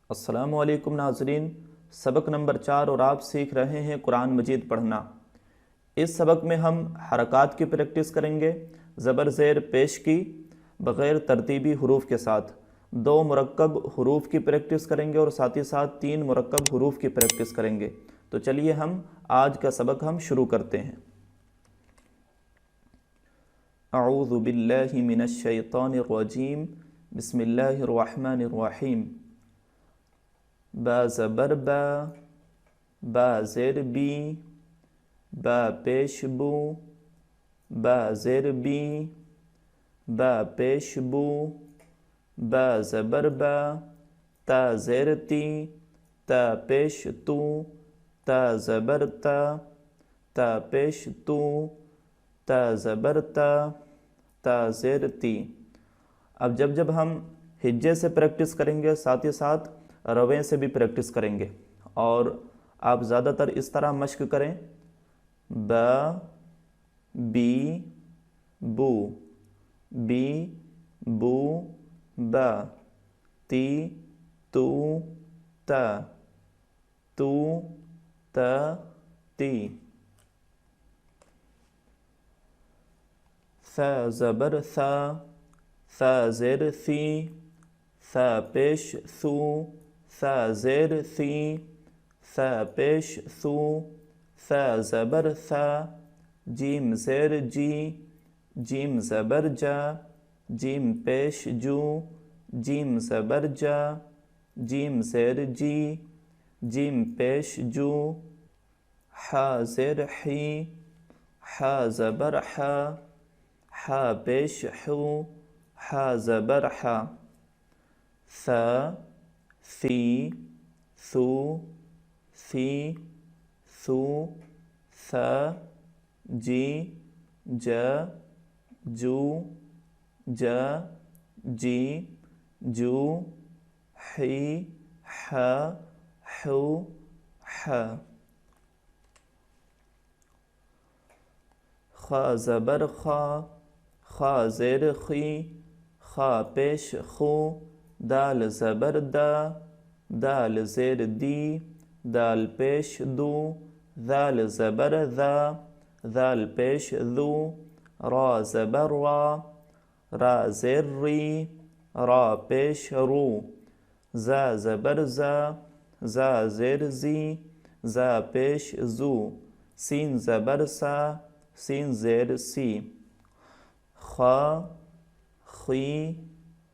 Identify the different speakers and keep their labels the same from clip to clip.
Speaker 1: अस्सलामु अलैकुम नाज़रीन। सबक नंबर 4 और आप सीख रहे हैं कुरान मजीद पढ़ना। इस सबक में हम हरकत की प्रैक्टिस करेंगे, ज़बर ज़ेर पेश की बग़ैर तरतीबी हुरूफ के साथ। 2 मुरक्कब हुरूफ की प्रैक्टिस करेंगे और साथ ही साथ 3 मुरक्कब हुरूफ की प्रैक्टिस करेंगे। तो चलिए हम आज का सबक हम शुरू करते हैं। अऊज़ु बिल्लाहि मिनश शैतानिर रजीम, बिस्मिल्लाहिर रहमानिर रहीम। बा ज़बर बा, बा ज़ेर बी, बा पेश बू, बा ज़ेर बी, बा पेश बू, बा ज़बर बा, ता ज़ेर ती, ता पेश तू, ता ज़बर ता पेश तू, ता ज़बर ता ज़ेर ती। अब जब हम हिज्जे से प्रैक्टिस करेंगे साथ ही साथ रवे से भी प्रैक्टिस करेंगे और आप ज़्यादातर इस तरह मश्क करें। ब बी बू, बी बू ब, ती तू त, तू त ती। थ ज़बर थ, थ ज़ेर थी, थ पेश थू, थ ज़ेर थी, थ पेश थू, थ ज़बर थ, जीम ज़ेर जी, जीम ज़बर जा, जीम पेश जू, जीम ज़बर जा, जीम ज़ेर जी, जीम पेश जू, हा ज़ेर ही, हा ज़बर हा, हा पेश हू, हा ज़बर हा। थ थी, थू, थी, थू, थ, जी, ज, जू, ज, जी, जू, ही, ह, हू, ह। ख ज़बर खा, खा ज़ेर खी, खा पेश खू, दाल ज़बर दा, दाल ज़ेर दी, दाल पेश दू, दाल ज़बर दा, दाल पेश दू, रा ज़बर रा, रा ज़ेर री, रा पेश रू, ज़ा ज़बर ज़ा, ज़ा ज़ेर ज़ी, ज़ा पेश ज़ू, सीन ज़बर सा, सीन ज़ेर सी। खा खी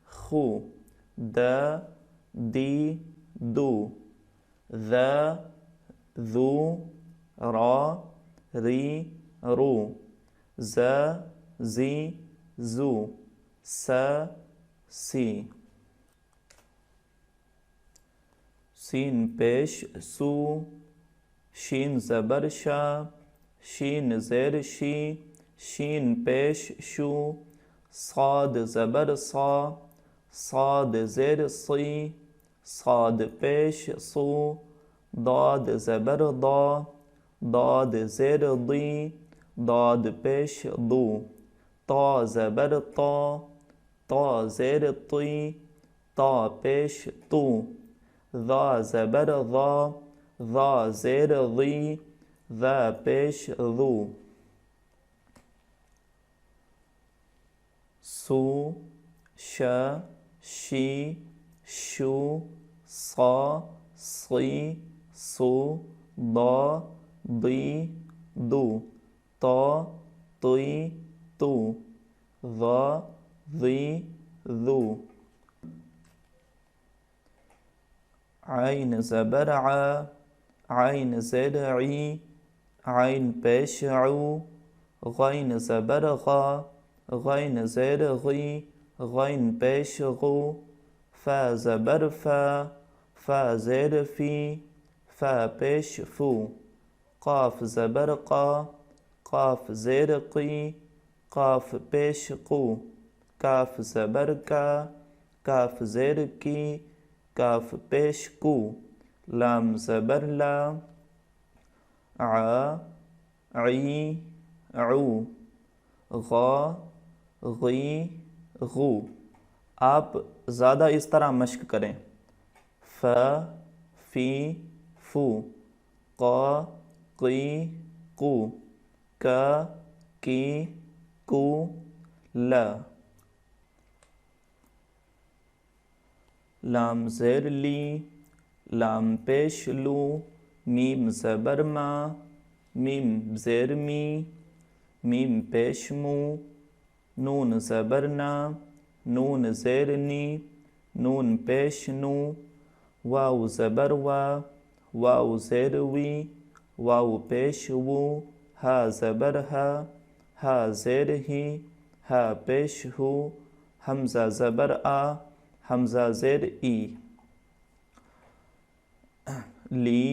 Speaker 1: खू, द दी दू, ज़ ज़ू, रा री रू, ज़ ज़ी ज़ू, स सी। सीन पेश सू, शीन ज़बर शा, शीन ज़ेर शी, शीन पेश शू, साद ज़बर सा, साद ज़ेर सी, साद पेश सू, दाद ज़बर दा, दाद ज़ेर दी, दाद पेश दू, ता ज़बर ता, ता ज़ेर ती, ता पेश तू, ज़ा ज़बर ज़ा, ज़ा ज़ेर ज़ी, ज़ा पेश ज़ू। सू, श, शी, शू, सा, सी, सू, दा, दी, दू, ता, तुई, तू, ज़ा, ज़ी, ज़ू। आइन ज़बर आ, आइन ज़ेर ई, आइन पेश ऊ, गैन ज़बर गा, गैन ज़ेर गी, गैन पेश गू, फ़ा ज़बर फ़ा, फ़ा ज़ेर फ़ी, फ़ा पेश फ़ू, क़ाफ़ ज़बर क़ा, क़ाफ़ ज़ेर क़ी, क़ाफ़ पेश क़ू, काफ़ ज़बर का, काफ़ ज़ेर की, काफ़ पेश कू, लाम ज़बर ला, आ ई ऊ, गा गी गू। आप ज़्यादा इस तरह मश्क करें। फ फी फू क की कु क की कु ल लाम ज़ेर ली लाम पेश लू मीम ज़बर मा मीम ज़ेर मी मीम पेश मू नून ज़बर ना नून ज़ेर नी नून पेश नू वाव ज़बर वा वाव ज़ेर वी वाव पेश वू हा ज़बर हा ज़ेर ही हा पेश हु हमज़ा ज़बर आ हमज़ा ज़ेर ई ली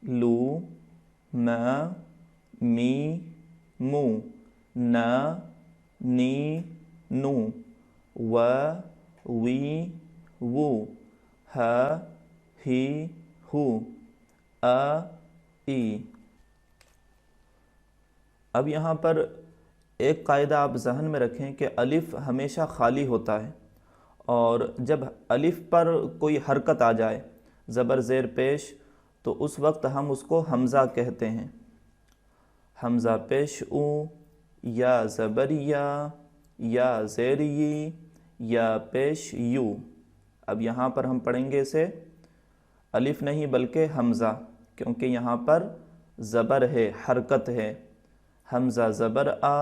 Speaker 1: लू म मी मू न नी नू व वी वू ह ही हु अ ई। अब यहाँ पर एक कायदा आप जहन में रखें कि अलिफ हमेशा खाली होता है और जब अलिफ पर कोई हरकत आ जाए ज़बर ज़ेर पेश तो उस वक्त हम उसको हमज़ा कहते हैं। हमज़ा पेश ऊ या ज़बर या ज़ेर यी या पेश यू। अब यहाँ पर हम पढ़ेंगे इसे अलिफ नहीं बल्कि हमज़ा, क्योंकि यहाँ पर ज़बर है, हरकत है। हमज़ा ज़बर आ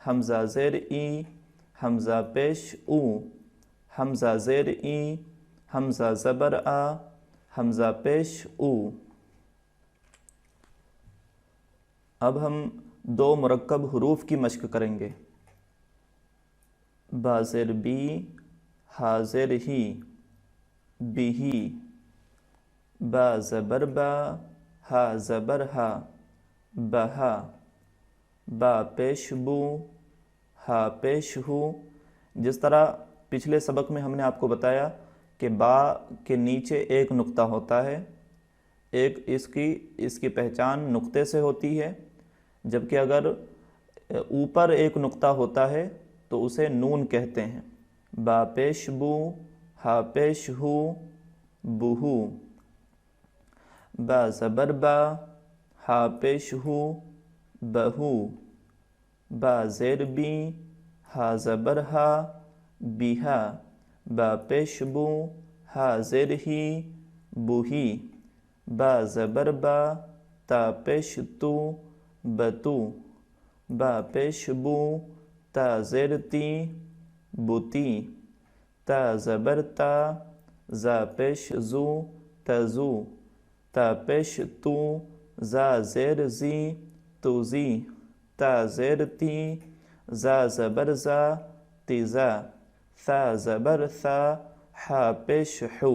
Speaker 1: हमज़ा ज़ेर ई हमज़ा पेश ऊ हमज़ा ज़ेर ई हमज़ा ज़बर आ हमज़ा पेश ऊ। अब हम दो मुरक्कब हुरूफ की मश्क करेंगे। बाज़ेर बी हाज़ेर ही बिही बा ज़बर बा हा ज़बर हा बहा बा पेश बू हा पेश हु। जिस तरह पिछले सबक में हमने आपको बताया कि बा के नीचे एक नुक्ता होता है, एक इसकी पहचान नुक्ते से होती है, जबकि अगर ऊपर एक नुक्ता होता है तो उसे नून कहते हैं। बा पेश बू हा पेश हु बुहू बा ज़बर बा हा पेश हु बहू बा ज़ेर बी हा ज़बर हा बिहा बा पेश बू हा ज़ेर ही बुही बा ज़बर बा ता पेश तू बतू बा पेश बू ता ज़ेर ती बुती ता ज़बर ता ज़ा पेश ज़ू तज़ू ता पेश तू ज़ा ज़ेर ज़ी तुज़ी ता ज़ेर ती ज़ा ज़बर ज़ा तिज़ा सा ज़बर सा हा पेश हू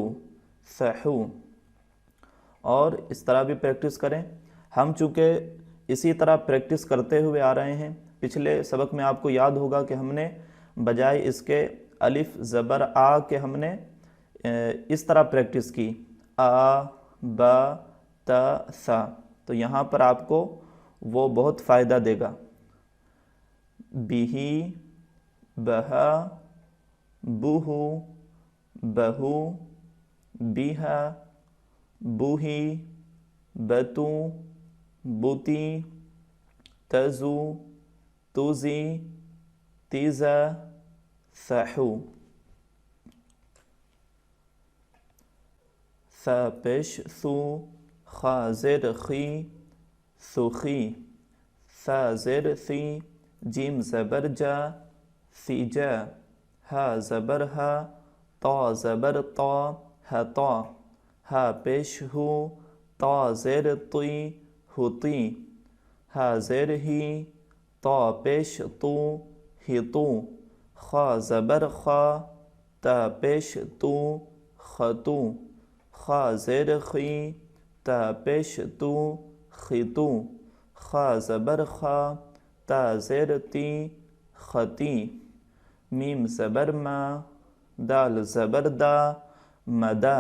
Speaker 1: सहू। और इस तरह भी प्रैक्टिस करें। हम चूँकि इसी तरह प्रैक्टिस करते हुए आ रहे हैं, पिछले सबक में आपको याद होगा कि हमने बजाय इसके अलिफ ज़बर आ के हमने इस तरह प्रैक्टिस की आ बा ता सा। तो यहाँ पर आपको वो बहुत फ़ायदा देगा। बिही बहा बुहू बहू बिहा बुही बतू बुती तज़ू तुज़ी तिज़ा सहू। सा पेश सू खा ज़ेर खी सुखी सा ज़ेर सी जीम ज़बर जा सीजा हा ज़बर हा ता ज़बर ता हता हा पेश हु ता ज़ेर तुई हुती हा ज़ेर ही ता पेश तू हितू खा ज़बर खा ता पेश तू खतू खा ज़ेर खी ता पेश तू खितू खा ज़बर खा ता ज़ेर ती खती मीम ज़बर मा दाल ज़बर दा मदा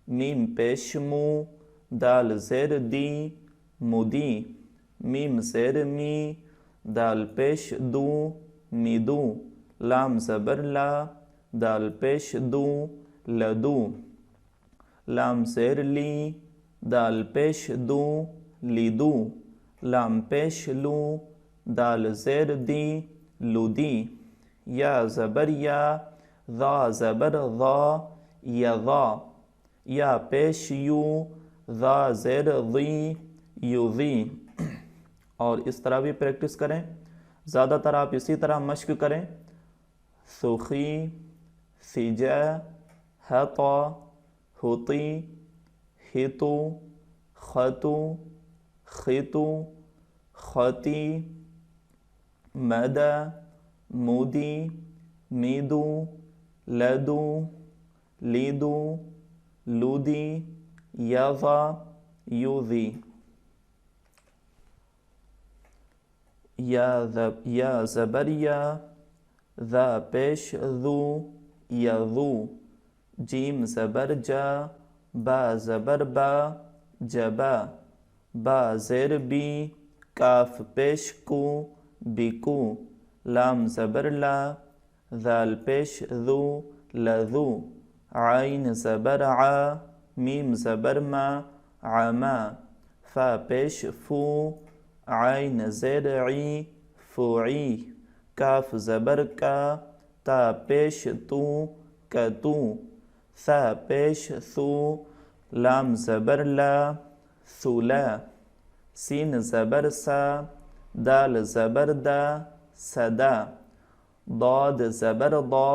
Speaker 1: मीम पेश मू दाल ज़ेर दी मुदी मीम ज़ेर मी दाल पेश दू मिदू लाम ज़बर ला दाल पेश दू लदू लाम ज़ेर ली, दाल पेश दू, लीदू, लाम पेश लू, दाल ज़ेर दी, लुदी, या ज़बर या, ज़ा ज़बर ज़ा, यज़ा, या पेश यू, ज़ा ज़ेर ज़ी, युज़ी। और इस तरह भी प्रैक्टिस करें, ज़्यादातर आप इसी तरह मश्क करें। सुखी, सिजा, हता, हुती, हितु, खतु, खितु, खती, मदा, मुदी, मीदू, लदू, लीदू, लूदी, याज़ा, यूज़ी। या ज़बर या, ज़ा पेश ज़ू, यज़ू, जीम ज़बर जा, बा ज़बर बा, जबा, बा ज़ेर बी, काफ पेश कू, बिकू, लाम ज़बर ला, ज़ाल पेश ज़ू, लज़ू, आइन ज़बर आ, मीम ज़बर मा, आमा, फ़ा पेश फू, आइन ज़ेर ई, फ़ुई, काफ ज़बर का, ता पेश तू, कतू, सा पेश सू, लाम ज़बर ला, सुला, सीन ज़बर सा, दाल ज़बर दा, सदा, दाद ज़बर दा,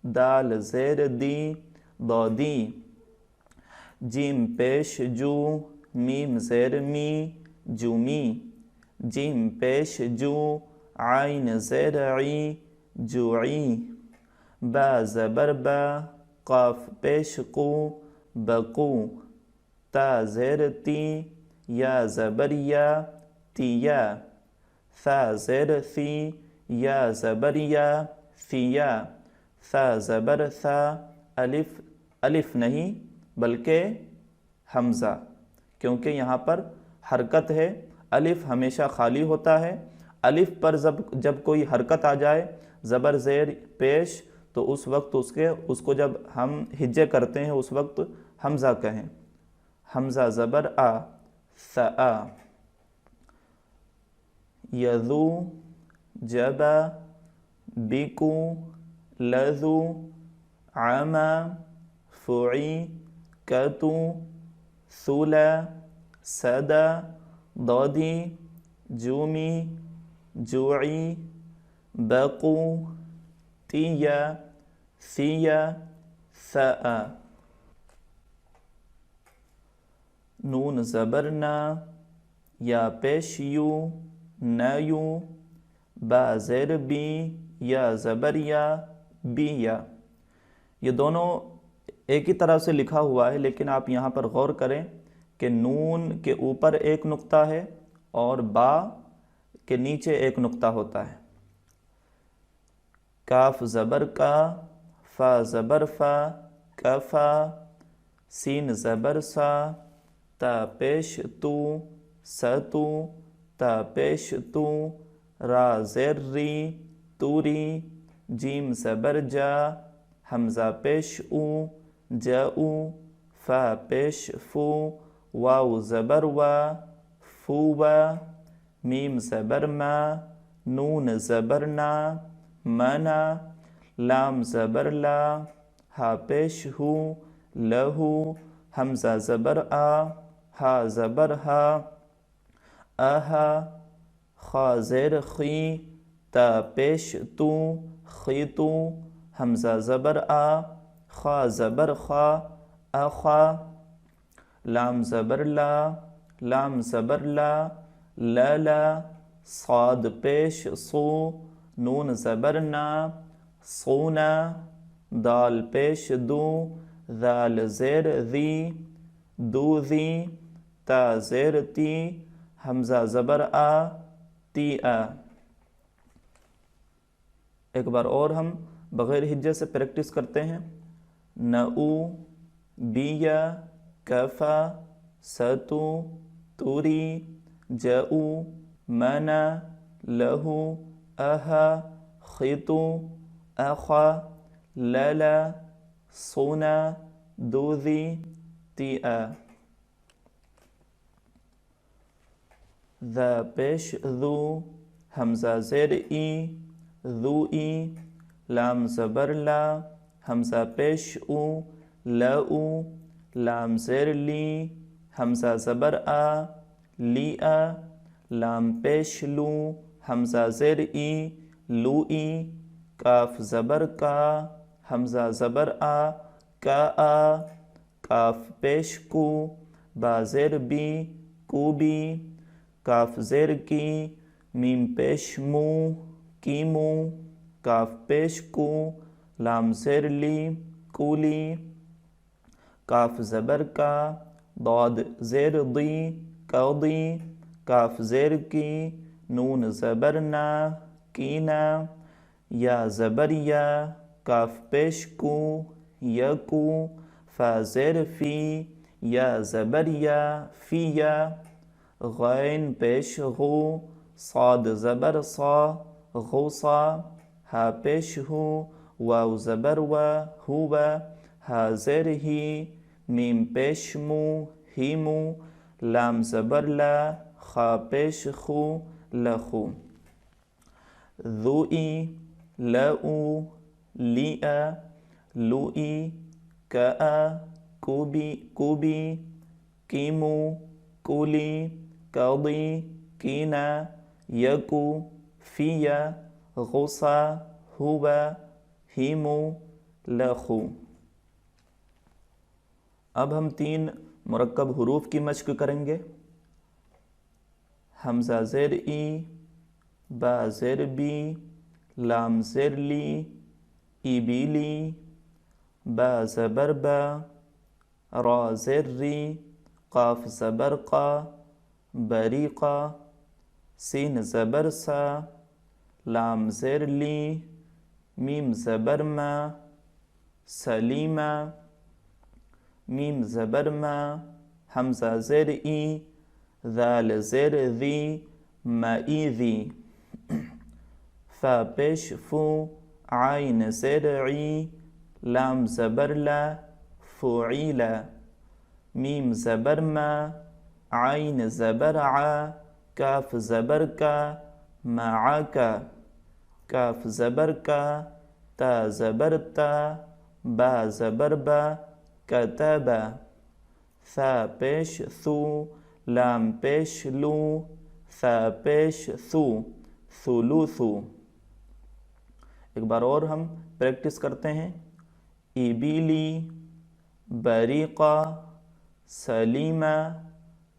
Speaker 1: दाल ज़ेर दी, दादी, जीम पेश जू, मीम ज़ेर मी, जुमी, जीम पेश जू, आइन ज़ेर ई, जुई, बा ज़बर बा, काफ पेश कू, बकू, ता ज़ेर ती, या ज़बर या, तिया, सा ज़ेर सी, या ज़बर या, सिया, सा ज़बर सा, अलिफ, अलिफ नहीं बल्कि हमज़ा, क्योंकि यहाँ पर हरकत है। अलिफ हमेशा खाली होता है। अलिफ पर जब कोई हरकत आ जाए, ज़बर ज़ेर पेश, तो उस वक्त उसको जब हम हिज्जे करते हैं उस वक्त हमज़ा कहें। हमज़ा ज़बर आ, सआ, यज़ू, जबा, बिकू, लज़ू, आमा, फ़ुई, कतू, सुला, सदा, दादी, जूमी, जुई, बकू, तिया, सिया, सआ। नून ज़बर ना, या पेश यू, नयू, बा ज़ेर बी, या ज़बर या, बिया। ये दोनों एक ही तरह से लिखा हुआ है, लेकिन आप यहाँ पर गौर करें कि नून के ऊपर एक नुक्ता है और बा के नीचे एक नुक्ता होता है। काफ ज़बर का, फ़ा ज़बर फ़ा, कफ़ा, सीन ज़बर सा, ता पेश तू, सतू, ता पेश तू, रा ज़ेर री, तूरी, जीम ज़बर जा, हमज़ा पेश ऊ, जाऊ, फ़ा पेश फू, वाव ज़बर वा, फूवा, मीम ज़बर मा, नून ज़बर ना, मना, लाम ज़बर ला, हा पेश हू, लहू, हमज़ा ज़बर आ, हा ज़बर हा, आहा, खा ज़ेर खी, ता पेश तू, खीतू, हमज़ा ज़बर आ, खा ज़बर खा, अखा, लाम ज़बर ला, लाम ज़बर ला, लला, साद पेश सू, नून ज़बर ना, सूना, दाल पेश दू, दाल ज़ेर ज़ी, दूज़ी, ता ज़ेर ती, हमज़ा ज़बर आ, ती आ। एक बार और हम बग़ैर हिज्जे से प्रैक्टिस करते हैं। नऊ, बिया, कफ़ा, सतू, तूरी, जाऊ, मना, लहू, अहा, खीतू, अखा, लला, सूना, दूज़ी, तिया। ذا पेश ذو, हमजा ज़ेर ई, ذू ई, लाम ज़बर ला, हमजा पेश उ, ल उ, लाम ज़ेर ली, हमजा ज़बर आ, ली आ, लाम पेश लू, हमजा ज़ेर ई, लू ई, काफ ज़बर का, हमजा ज़बर आ, का आ, काफ पेश कू, बा ज़ेर बी, कू बी, काफ ज़ेर की, मीम पेश मू, की मू, काफ पेश कू, लाम ज़ेर ली, कूली, काफ ज़बर का, दाद ज़ेर दी, कौदी, काफ ज़ेर की, नून ज़बर ना, कीना, या ज़बर या, काफ पेश कू, यकू, फा ज़ेर फी, या ज़बर या, फ़िया, गैन पेश गू, साद ज़बर सा, गूसा, हा पेश हू, वाव ज़बर वा, हुवा, हा ज़ेर ही, मीम पेश मू, ही मू, लाम ज़बर ला, खा पेश खू, लखू। ذुई, लऊ, लिआ, लुई, कआ, कुबी, कुबी, कीमू, कुली, कदी, कीना, यकू, फिया, गुसा, हुआ, हीमू, लखू। अब हम 3 मुरक्कब हुरूफ की मश्क करेंगे। हमजा ज़ेर ई, बा ज़ेर बी, लाम ज़ेर ली, इबीली, बा ज़बर बा, रा ज़ेर री, काफ ज़बर का, बरीक़ा, सीन ज़बर सा, लाम ज़ेर ली, मीम ज़बर मा, सलीमा, मीम ज़बर मा, हमजा ज़ेर ई, दाल ज़ेर दी, मईदी, फा पेश फू, आइन ज़ेर ई, लाम ज़बर ला, फ़ुईला, मीम ज़बर मा, आइन ज़बर आ, काफ ज़बर का, माआका, काफ ज़बर का, ता ज़बर ता, बा ज़बर बा, कतबा, सा पेश थू, लाम पेश लू, सा पेश थू, सुलूसु। एक बार और हम प्रैक्टिस करते हैं। इबीली, बरीक़ा, सलीमा,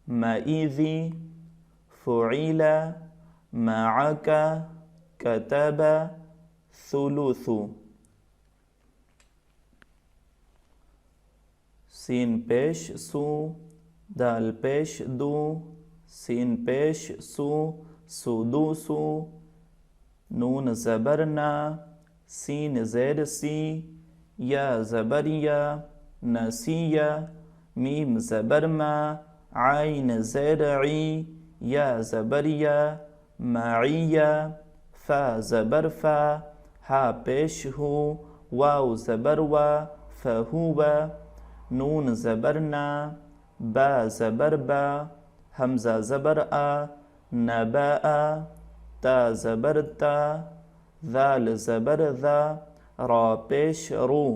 Speaker 1: मईज़ी, फ़ुईला, माआका, कतबा, सुलूसु। सीन पेश सू, दाल पेश दू, सीन पेश सू, सुदूसु, नून ज़बर ना, सीन ज़ेर सी, या ज़बर या, नसिया, मीम ज़बर मा, आइन ज़ेर ई, या ज़बर या, माइया, फ़ा ज़बर फ़ा, हा पेश हू, वाव ज़बर वा, फ़हुवा, नून ज़बर ना, बा ज़बर बा, हमजा ज़बर आ, नबा, ता ज़बर ता, ज़ाल ज़बर ज़ा, रा पेश रू,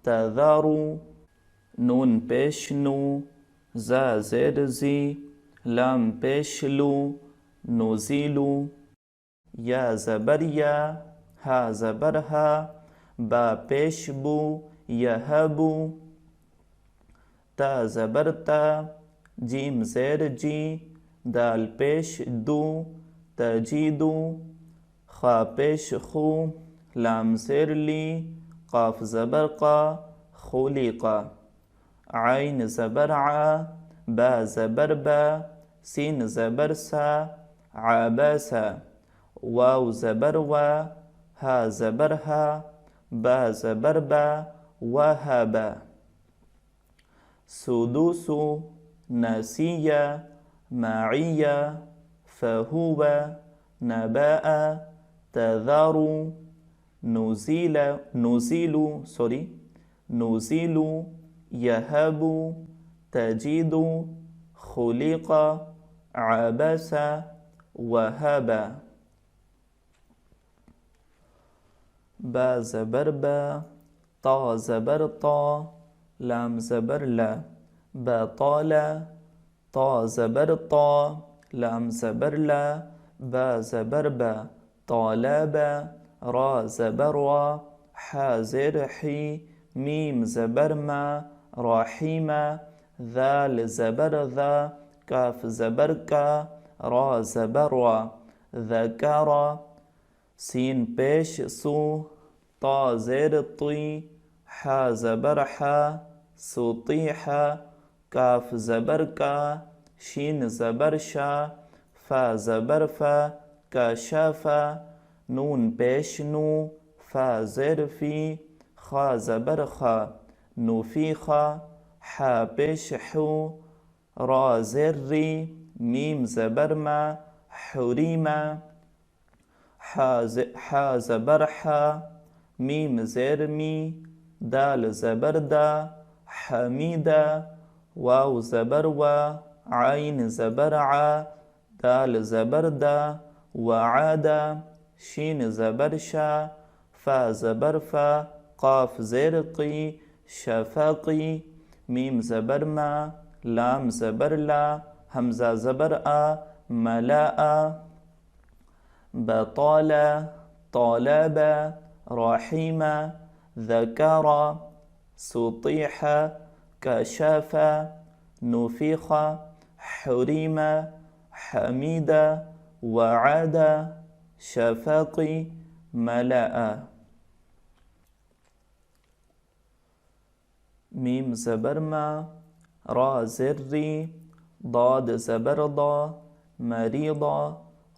Speaker 1: तज़ारू, नून पेश नू, ज़ा ज़ेर ज़ी, लाम पेश लू, नुज़ीलू, या ज़बर या, हा ज़बर हा, बा पेश बू, यहबू, ता ज़बर ता, जीम ज़ेर जी, दाल पेश दू, तजीदू, खा पेश खू, लाम ज़ेर ली, काफ ज़बर का, खुलिका, आइन ज़बर आ, बा ज़बर बा, सीन ज़बर सा, आबसा, वाव ज़बर वा, हा ज़बर हा, बा ज़बर बा, वहबा, सुदूसु, नसिया, माइया, फ़हुवा, नबाआ, तज़ारू, नुज़ीलू, यहबू, تجد خلق عبس وهب با زبر با طا زبر طا لام زبر لا بطال طا زبر طا لام زبر لا با زبر با طالب را زبر وا حا زر حي ميم زبر ما رحيما ذال زبر ذا كاف زبر كا را زبر وا ذكر سين بيش سو طا زر طي حا زبر حا سطيح كاف زبر كا شين زبر شا فا زبر فا كشافا نون بيش نو فا زر في خا زبر خا نفيخا حا بيش حو را زري ميم زبر ما حريما حا زبر حا ميم زرمي دال زبر دا حميدا واو زبر وا عين زبر ع دال زبر دا وعادا شين زبر شا فا زبر فا قاف زرقي شفقي ميم زبر ما لام زبر لا همزة زبر آ ملاء بطال طالب رحيما ذكر سطيح كشاف نفيخ حريما حميدا وعاد شفقي ملأ ميم زبر ما را زري ضاد زبر ضا مريضا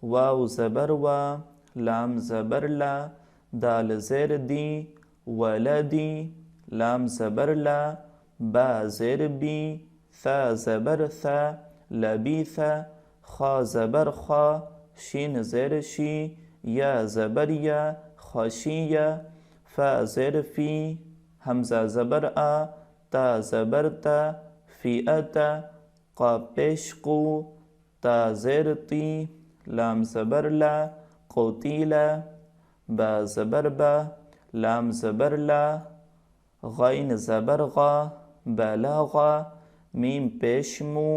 Speaker 1: واو زبر وا لام زبر لا دال زر دي ولدي لام زبر لا با زر بي ثا زبر ثا لبيثا خا زبر خا شين زر شي يا زبر يا خشية فا زر في همزة زبر آ تا زبر تا فئة قا پیش قو تا زر طي لام زبر لا قتيلا با زبر با لام زبر لا غين زبر غا بلاغا ميم پیش مو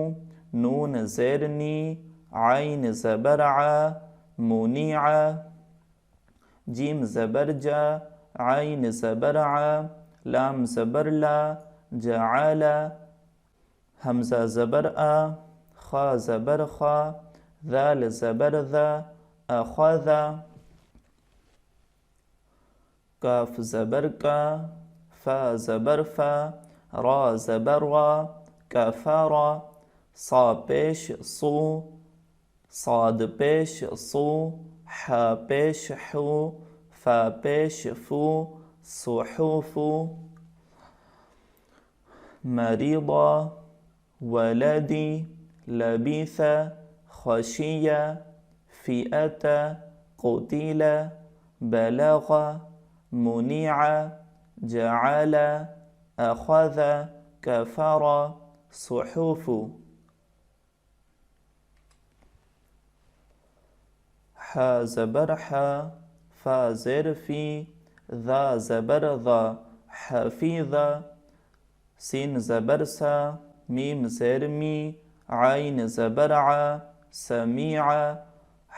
Speaker 1: نون زرني عين زبر ع منيع جيم زبر جا عين زبر ع لام زبر لا جعل همزة زبر آ خا زبر خا ذال زبر ذا أخذ كاف زبر كا فا زبر فا را زبر وا كفر صا پیش صو صاد پیش صو حا پیش حو فا پیش فو صحوف مريضا ولدي لبيث خشية فئة قتيل بلغ منيع جعل أخذ كفر صحوف حا زبر حا فا زر في ذا زبر ذا حفيظ سين زبر سا ميم زر مي عين زبر ع سميع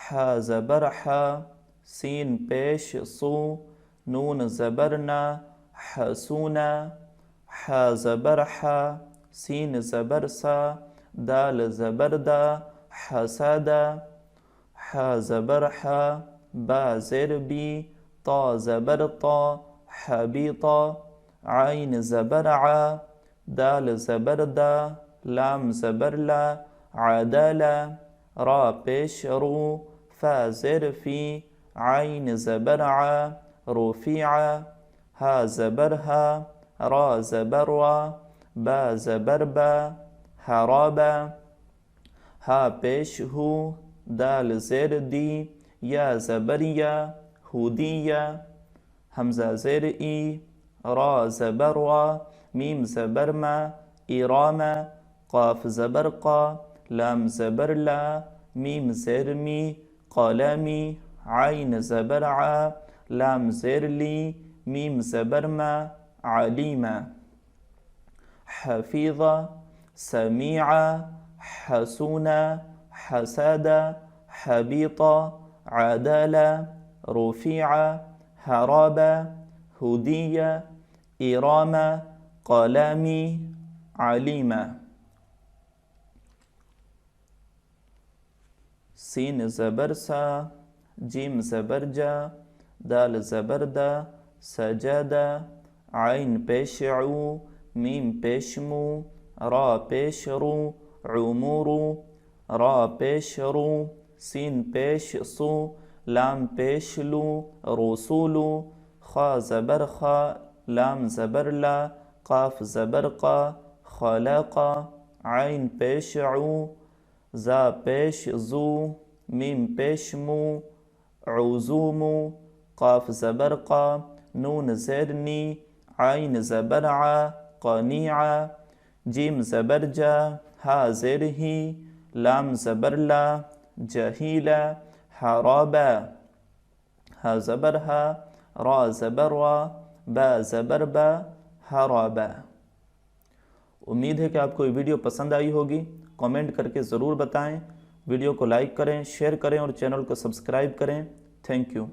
Speaker 1: حا زبر حا سين پیش صو نون زبرنا حسونا حا زبر حا سين زبر سا دال زبر دا حسدا حا زبر حا با زر بي طا زبر طا حبيطا عين زبر ع دال زبر دا لام زبر لا عدالا را پیش رو فا زر في عين زبر ع رفيع ها زبر ها را زبر وا با زبر با حرابا ها پیش هو دال زر دي يا زبر يا هودية همزة زر إي را زبر وا ميم زبر ما إراما काफ ज़बर क़ा, लाम ज़बर ला, मीम ज़ेर मी, क़लमी, आइन ज़बर आ, लाम ज़ेर ली, मीम ज़बर मा, आलिमा। हफीज़ा, समीआ, हसूना, हसदा, हबीता, अदला, रुफिआ, हराबा, हुदिया, इरामा, क़लमी, आलिमा। सीन ज़बर सा, जीम ज़बर जा, दाल ज़बर दा, सजदा, आइन पेश उ, मीम पेश मु, रा पेश रु, उमुरु, रा पेश रु, सीन पेश सु, लाम पेश लु, रसूलु, खा ज़बर खा, लाम ज़बर ला, काफ ज़बर क़ा, खलक़ा, आइन पेश उ, ज़ा पेश ज़ू, मीम पेश मु, उज़ूमु, काफ ज़बर क़ा, नून ज़ेर नी, आइन ज़बर आ, क़नीआ, जीम ज़बर जा, हा ज़ेर ही, लाम ज़बर ला, जहीला, हराबा, हा ज़बर हा, रा ज़बर वा, बा ज़बर बा, हराबा। उम्मीद है कि आपको ये वीडियो पसंद आई होगी। कमेंट करके ज़रूर बताएं। वीडियो को लाइक करें, शेयर करें और चैनल को सब्सक्राइब करें। Thank you.